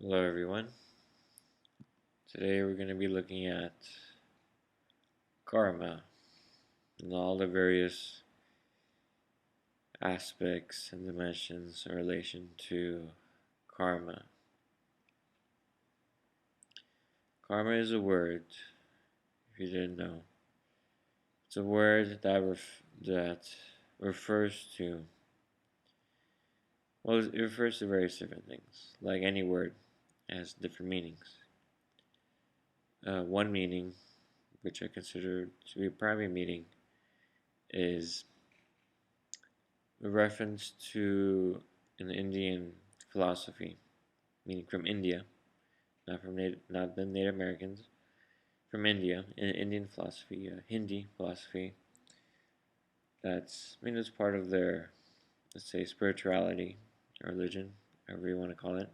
Hello everyone. Today we're going to be looking at karma and all the various aspects and dimensions in relation to karma. Karma is a word, if you didn't know. It's a word that refers to, well, it refers to various different things. Like any word, it has different meanings. One meaning, which I consider to be a primary meaning, is a reference to an Indian philosophy, meaning from India, not the Native Americans, from India, an Indian philosophy, Hindi philosophy. It's part of their, let's say, spirituality, religion, however you want to call it.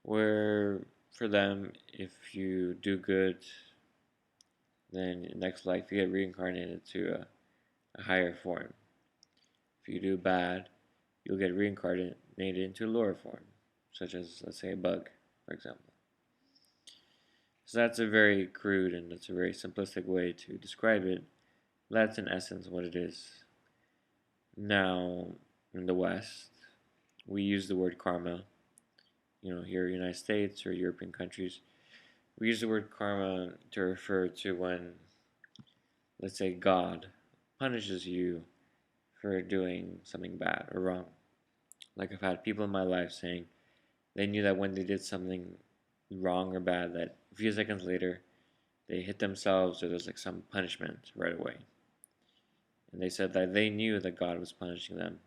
Where for them, if you do good, then in next life you get reincarnated to a higher form. If you do bad, you'll get reincarnated into a lower form, such as, let's say, a bug, for example. So that's a very crude and that's a very simplistic way to describe it. That's in essence what it is. Now, in the West, we use the word karma. Here in the United States or European countries, we use the word karma to refer to when, let's say, God punishes you for doing something bad or wrong. Like I've had people in my life saying they knew that when they did something wrong or bad, that a few seconds later they hit themselves or there's like some punishment right away. And they said that they knew that God was punishing them.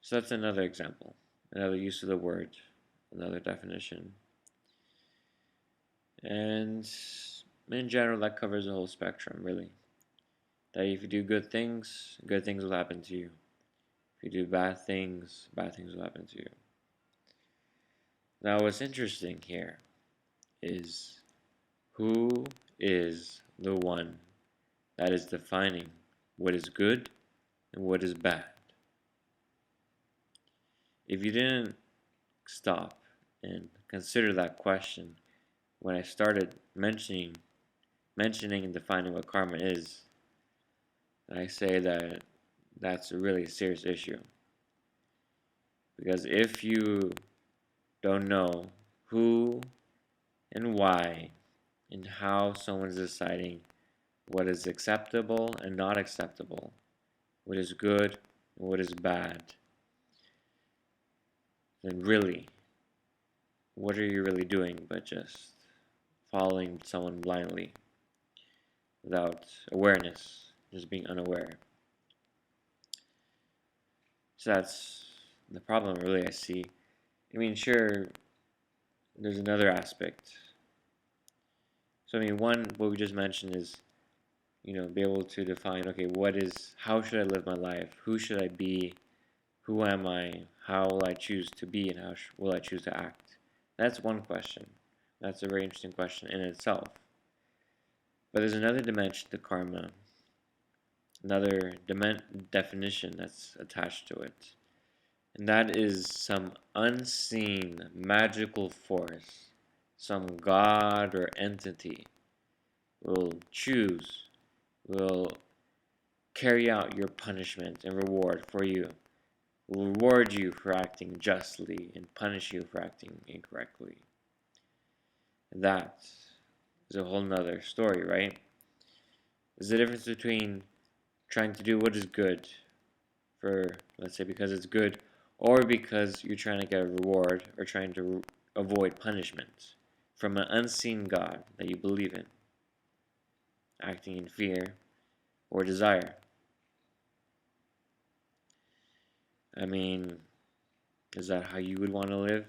So that's another example, another use of the word, another definition. And in general, that covers the whole spectrum, really. That if you do good things will happen to you. If you do bad things will happen to you. Now, what's interesting here is who is the one that is defining what is good and what is bad. If you didn't stop and consider that question when I started mentioning and defining what karma is, I say that that's a really serious issue. Because if you don't know who and why and how someone is deciding what is acceptable and not acceptable, what is good and what is bad, then really, what are you really doing but just following someone blindly without awareness, just being unaware? So that's the problem, really, I see. Sure, there's another aspect. So, one, what we just mentioned is, be able to define, okay, how should I live my life? Who should I be? Who am I? How will I choose to be and how will I choose to act? That's one question. That's a very interesting question in itself. But there's another dimension to karma, another definition that's attached to it. And that is some unseen magical force, some god or entity will carry out your punishment and reward for you, will reward you for acting justly and punish you for acting incorrectly. And that is a whole nother story, right? There's a difference between trying to do what is good for, let's say, because it's good, or because you're trying to get a reward or trying to avoid punishment from an unseen God that you believe in, acting in fear or desire. Is that how you would want to live?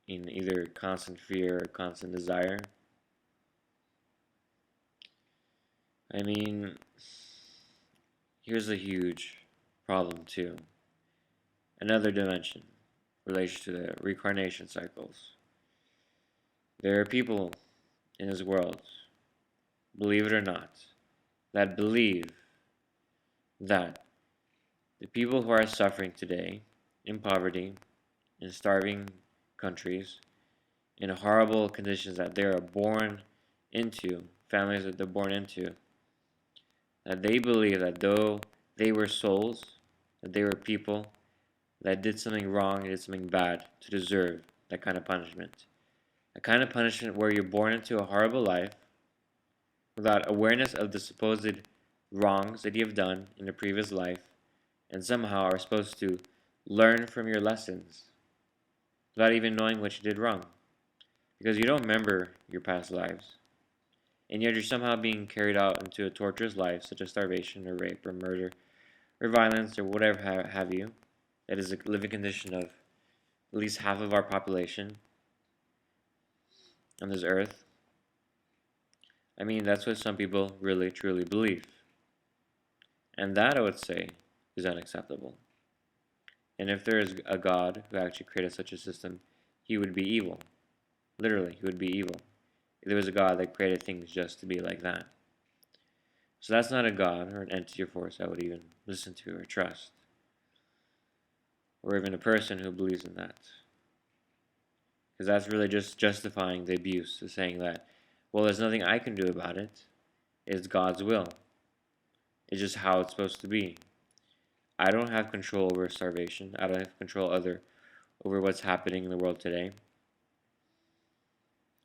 In either constant fear or constant desire? Here's a huge problem too. Another dimension related to the reincarnation cycles. There are people in this world, believe it or not, that believe that the people who are suffering today in poverty, in starving countries, in horrible conditions that they are born into, families that they're born into, that they believe that though they were souls, that they were people that did something wrong, did something bad to deserve that kind of punishment. A kind of punishment where you're born into a horrible life without awareness of the supposed wrongs that you have done in a previous life, and somehow are supposed to learn from your lessons without even knowing what you did wrong. Because you don't remember your past lives. And yet you're somehow being carried out into a torturous life, such as starvation or rape or murder or violence or whatever have you. That is a living condition of at least half of our population on this earth. I mean, that's what some people really truly believe. And that, I would say, is unacceptable. And if there is a God who actually created such a system, he would be evil. Literally, he would be evil. If there was a God that created things just to be like that. So that's not a God or an entity or force I would even listen to or trust. Or even a person who believes in that. Because that's really just justifying the abuse, of saying that, well, there's nothing I can do about it. It's God's will. It's just how it's supposed to be. I don't have control over starvation. I don't have control over what's happening in the world today.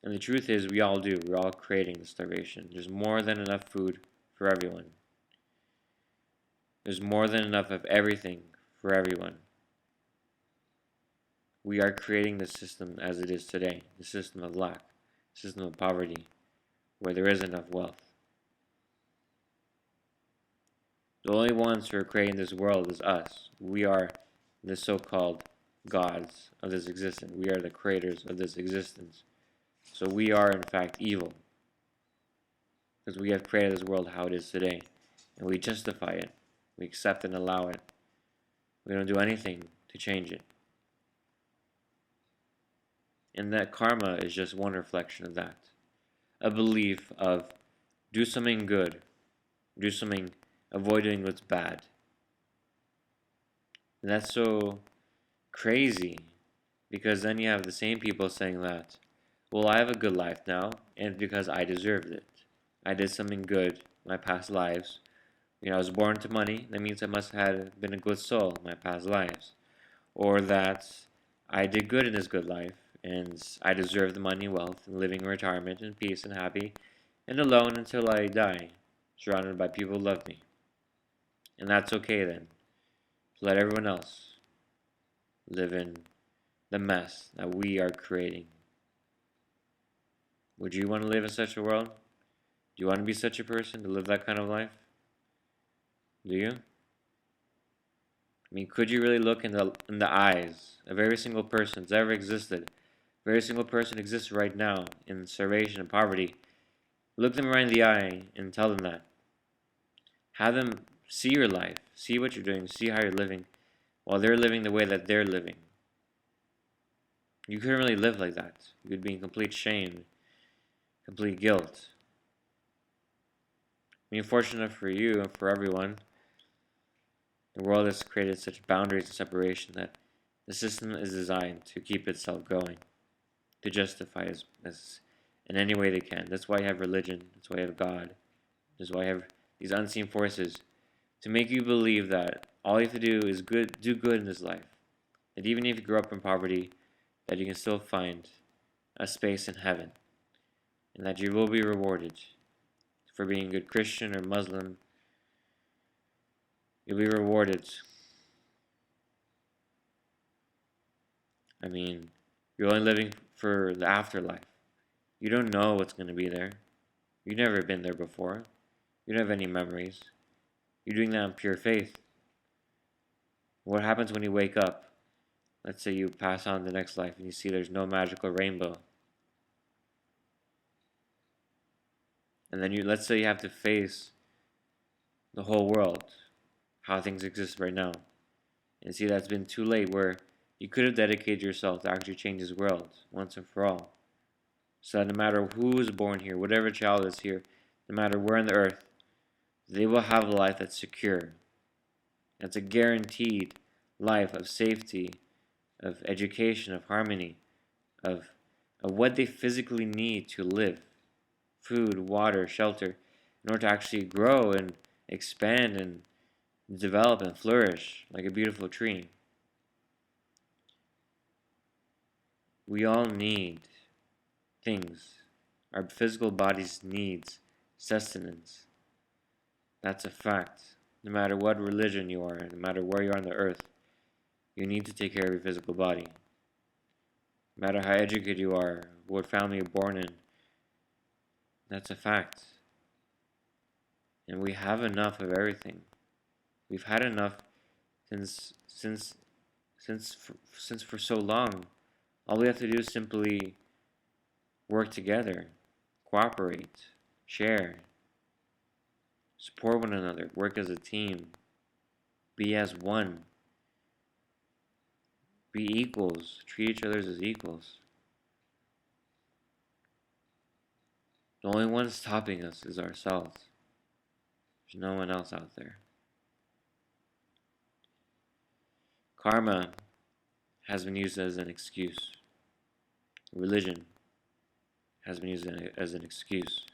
And the truth is, we all do. We're all creating the starvation. There's more than enough food for everyone. There's more than enough of everything for everyone. We are creating the system as it is today. The system of lack. The system of poverty. Where there is enough wealth. The only ones who are creating this world is us. We are the so-called gods of this existence. We are the creators of this existence. So we are, in fact, evil. Because we have created this world how it is today. And we justify it. We accept and allow it. We don't do anything to change it. And that karma is just one reflection of that. A belief of do something good. Do something, avoid doing what's bad. And that's so crazy. Because then you have the same people saying that, well, I have a good life now, and it's because I deserved it. I did something good in my past lives. You know, I was born to money. That means I must have been a good soul in my past lives. Or that I did good in this good life, and I deserve the money, wealth, and living in retirement, and peace, and happy, and alone until I die, surrounded by people who love me. And that's okay then. Let everyone else live in the mess that we are creating. Would you want to live in such a world? Do you want to be such a person to live that kind of life? Do you? I mean, could you really look in the eyes of every single person that's ever existed? Every single person exists right now in starvation and poverty. Look them right in the eye and tell them that. Have them see your life, see what you're doing, see how you're living, while they're living the way that they're living. You couldn't really live like that. You would be in complete shame, complete guilt. I mean, fortunate for you and for everyone, the world has created such boundaries and separation that the system is designed to keep itself going, to justify as in any way they can. That's why you have religion. That's why you have God. That's why you have these unseen forces to make you believe that all you have to do is do good in this life. That even if you grew up in poverty, that you can still find a space in heaven, and that you will be rewarded for being a good Christian or Muslim. You'll be rewarded. I mean, you're only living for the afterlife. You don't know what's going to be there. You've never been there before. You don't have any memories. You're doing that on pure faith. What happens when you wake up? Let's say you pass on to the next life and you see there's no magical rainbow. And then let's say you have to face the whole world, how things exist right now. And see that's been too late, where you could have dedicated yourself to actually change this world once and for all. So that no matter who is born here, whatever child is here, no matter where on the earth, they will have a life that's secure. That's a guaranteed life, of safety, of education, of harmony, of, of what they physically need to live: food, water, shelter, in order to actually grow and expand and develop and flourish like a beautiful tree. We all need things. Our physical bodies needs sustenance. That's a fact. No matter what religion you are, no matter where you are on the earth, you need to take care of your physical body. No matter how educated you are, what family you're born in, that's a fact. And we have enough of everything. We've had enough since for so long. All we have to do is simply work together, cooperate, share, support one another, work as a team, be as one, be equals, treat each other as equals. The only one stopping us is ourselves. There's no one else out there. Karma has been used as an excuse. Religion has been used as an excuse.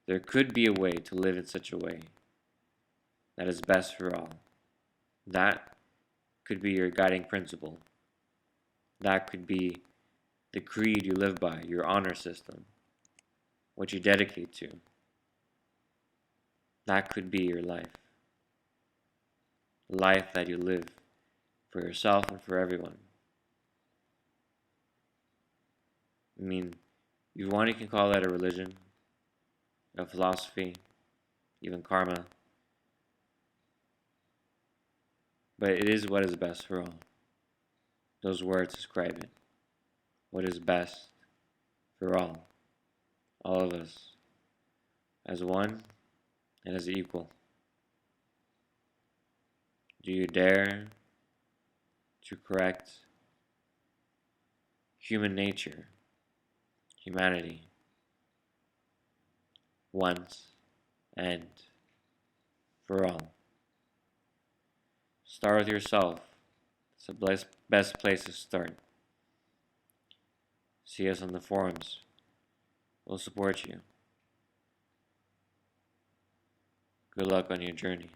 There could be a way to live in such a way that is best for all. That could be your guiding principle. That could be the creed you live by, your honor system, what you dedicate to. That could be your life. The life that you live for yourself and for everyone. I mean, if you want, you can call that a religion, a philosophy, even karma. But it is what is best for all. Those words describe it. What is best for all of us, as one and as equal. Do you dare to correct human nature, humanity, once and for all? Start with yourself. It's the best place to start. See us on the forums. We'll support you. Good luck on your journey.